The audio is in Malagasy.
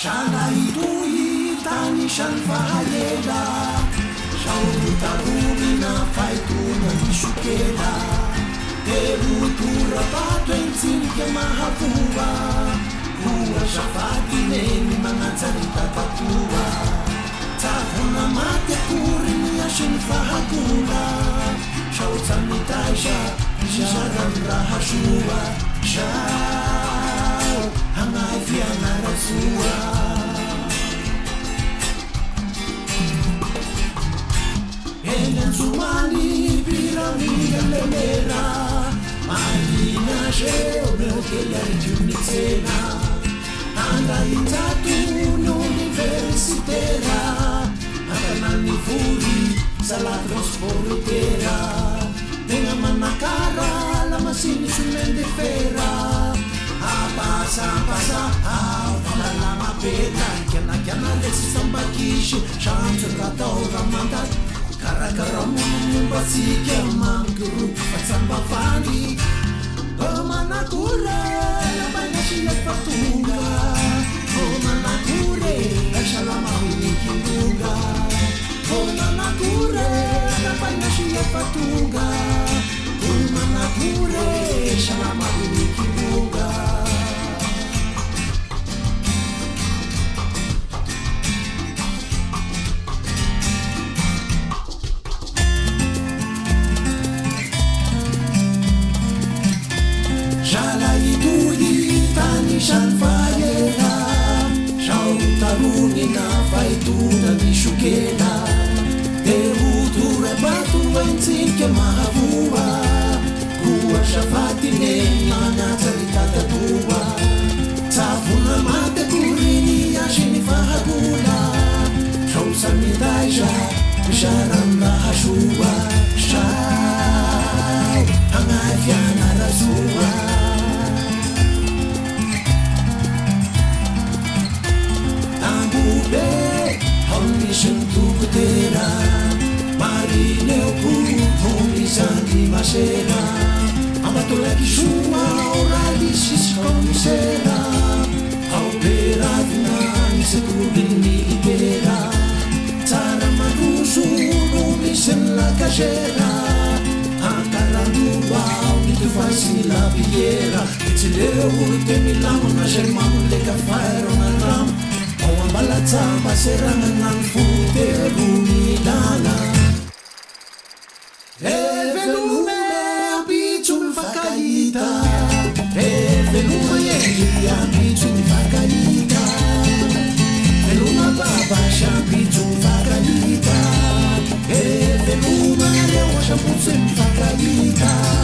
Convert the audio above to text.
Shalaitui tani shalfahalela Shautarumina faituna nishukela Terutura pato ensinke mahavua Hua shafati neni mangatsarita tatua Tafuna mate kurini yashin fahagula Shautanitaisha Sharamra hashua Shau Hangafiana rasua Zumani piramide lemera Marina sheo meu kelari giunicena Anda intatu universitera Akanani furi salatros porutera Tenga manakara la masini sumende fera Pasa, la lama peta Kiana lesi sambakishi Shantu rata ora mandat Karakaramu basike manguru Fatsamba fani Manakure Banashile fatunga Manakure Shalama unikinunga Manakure Banashile fatunga Manakure Shalama unikinunga Shalfayela Shautarunina faituna nishukela Teruture batu ensinke mahavua Kua shafati nena taritata tua Tafuna mate kurini yashini fahagula Shausamitaisha Sharamba hashua Shau Hangafiana rasua Homishan tukutera Marineu puru Homisan di masera Amatula kishua Orali siskomisera Aupera Vinan Sekurini ibera Tara marusu Homisan la cajera Antaranua Unite fasi la piera Itileo Urte Milano Na germano le cafaero na ram Balatama serangan futeru milana Velume abicul facaita Velume yeli abicul facaita Veluma baba shabicul facaita Veluma rewa shabusem facaita